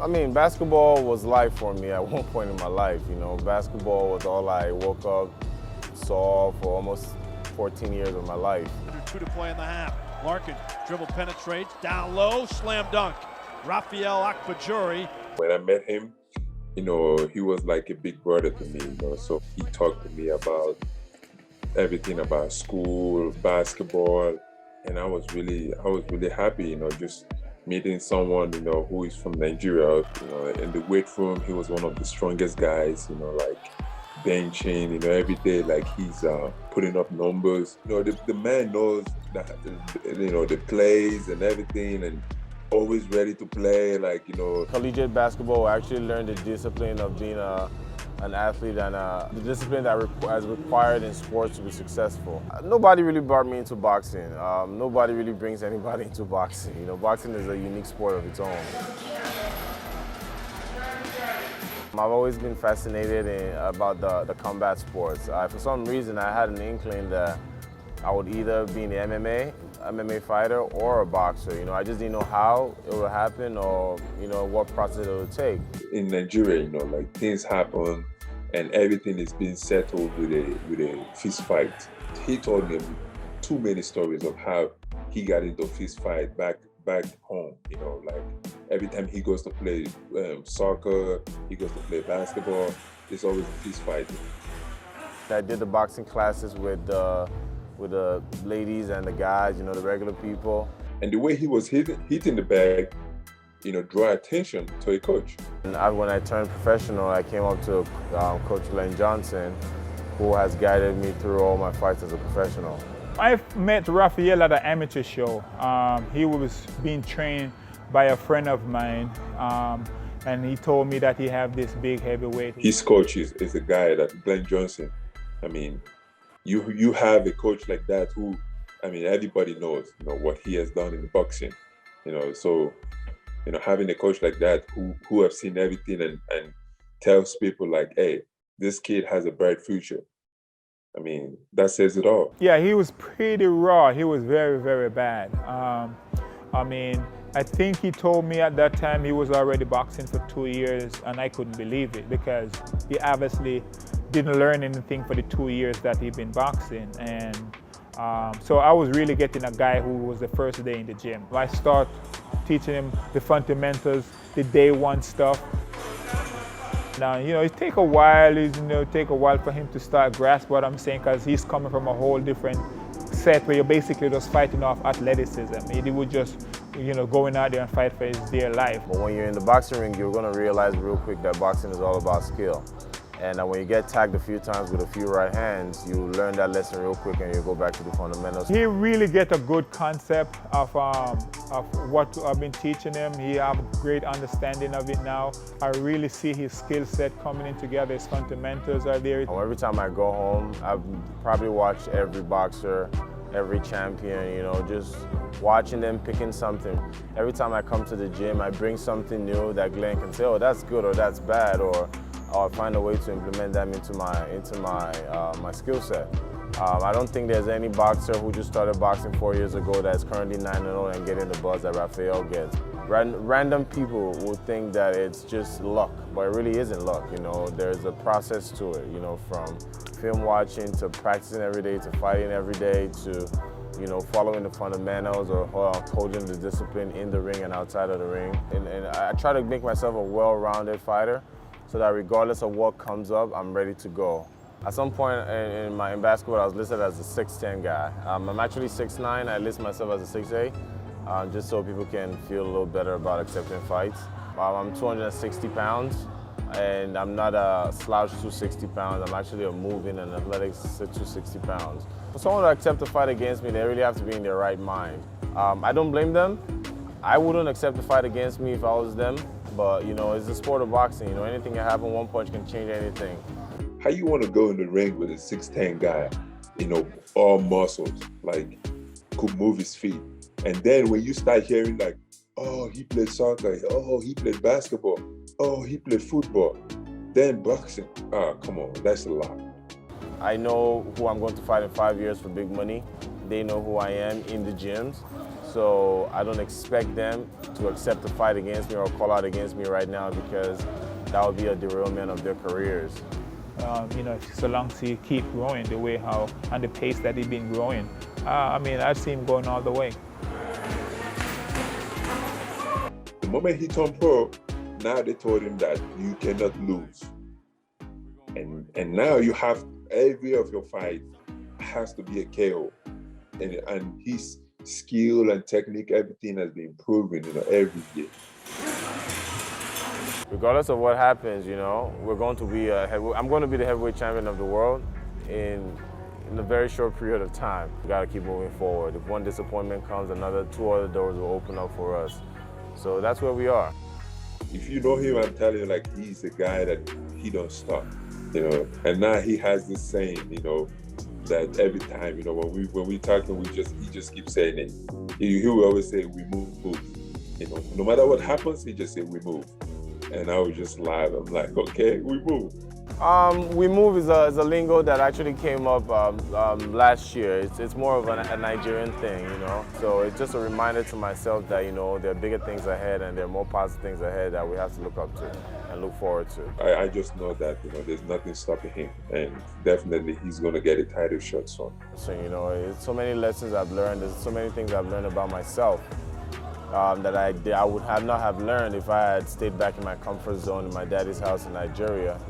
mean, basketball was life for me at one point in my life. You know, basketball was all I woke up, saw for almost 14 years of my life. Under 2 to play in the half. Larkin, dribble penetrates, down low, slam dunk. Raphael Akpejiori. When I met him, you know, he was like a big brother to me, you know, so he talked to me about everything about school, basketball, and I was really happy, you know, just meeting someone, you know, who is from Nigeria. You know, in the weight room, he was one of the strongest guys, you know, like benching, you know, every day, like he's putting up numbers. You know, the man knows that, you know, the plays and everything, and always ready to play, like, you know. Collegiate basketball, I actually learned the discipline of being an athlete and the discipline that is required in sports to be successful. Nobody really brought me into boxing. Nobody really brings anybody into boxing. You know, boxing is a unique sport of its own. I've always been fascinated about the combat sports. For some reason, I had an inkling that I would either be in the MMA fighter or a boxer. You know, I just didn't know how it would happen or, you know, what process it would take. In Nigeria, you know, like things happen and everything is being settled with a fist fight. He told me too many stories of how he got into a fist fight back home. You know, like every time he goes to play soccer, he goes to play basketball, there's always a fist fight. I did the boxing classes with the ladies and the guys, you know, the regular people. And the way he was hitting the bag, you know, draw attention to a coach. And when I turned professional, I came up to Coach Len Johnson, who has guided me through all my fights as a professional. I met Raphael at an amateur show. He was being trained by a friend of mine, and he told me that he had this big heavyweight. His coach is a guy that Glenn Johnson. I mean, you have a coach like that who, I mean, everybody knows, you know, what he has done in the boxing. You know, so, you know, having a coach like that who have seen everything and tells people like, hey, this kid has a bright future. I mean, that says it all. Yeah, he was pretty raw. He was very, very bad. I mean, I think he told me at that time he was already boxing for 2 years, and I couldn't believe it because he obviously didn't learn anything for the 2 years that he'd been boxing. And so I was really getting a guy who was the first day in the gym. I started teaching him the fundamentals, the day one stuff. Now, you know, it take a while for him to start grasp what I'm saying, because he's coming from a whole different set where you're basically just fighting off athleticism. He would just, you know, going out there and fight for his dear life. But when you're in the boxing ring, you're going to realize real quick that boxing is all about skill. And when you get tagged a few times with a few right hands, you learn that lesson real quick and you go back to the fundamentals. He really get a good concept of what I've been teaching him. He have a great understanding of it now. I really see his skill set coming in together. His fundamentals are there. Every time I go home, I've probably watched every boxer, every champion, you know, just watching them picking something. Every time I come to the gym, I bring something new that Glenn can say, oh, that's good or that's bad, or I'll find a way to implement them into my skill set. I don't think there's any boxer who just started boxing 4 years ago that's currently 9-0 and getting the buzz that Raphael gets. Random people will think that it's just luck, but it really isn't luck. You know, there's a process to it. You know, from film watching to practicing every day to fighting every day to, you know, following the fundamentals or holding the discipline in the ring and outside of the ring. And I try to make myself a well-rounded fighter, so that regardless of what comes up, I'm ready to go. At some point in basketball, I was listed as a 6'10" guy. I'm actually 6'9". I list myself as a 6'8", just so people can feel a little better about accepting fights. I'm 260 pounds, and I'm not a slouch 260 pounds. I'm actually a moving and athletic 260 pounds. For someone to accept a fight against me, they really have to be in their right mind. I don't blame them. I wouldn't accept a fight against me if I was them. But, you know, it's the sport of boxing. You know, anything can happen. One punch can change anything. How you want to go in the ring with a 6'10" guy, you know, all muscles, like, could move his feet. And then when you start hearing like, oh, he played soccer, oh, he played basketball, oh, he played football, then boxing, come on, that's a lot. I know who I'm going to fight in 5 years for big money. They know who I am in the gyms. So I don't expect them to accept a fight against me or call out against me right now, because that would be a derailment of their careers. So long as he keep growing the way how and the pace that he's been growing, I see him going all the way. The moment he turned pro, now they told him that you cannot lose. And now you have every of your fight has to be a KO. And his skill and technique, everything has been improving, every year. Regardless of what happens, we're going to be I'm going to be the heavyweight champion of the world in a very short period of time. We got to keep moving forward. If one disappointment comes, two other doors will open up for us. So that's where we are. If you know him, I'm telling you, like, he's a guy that he don't stop, And now he has this saying, that every time, when we talking, he just keeps saying it. He will always say, "We move." No matter what happens, he just say, "We move." And I was just laugh. I'm like, okay, we move. We move is a lingo that actually came up last year. It's more of a Nigerian thing, So it's just a reminder to myself that, there are bigger things ahead and there are more positive things ahead that we have to look up to and look forward to. I just know that, there's nothing stopping him. And definitely he's going to get a title shot soon. So, it's so many lessons I've learned. There's so many things I've learned about myself. That I would not have learned if I had stayed back in my comfort zone in my daddy's house in Nigeria.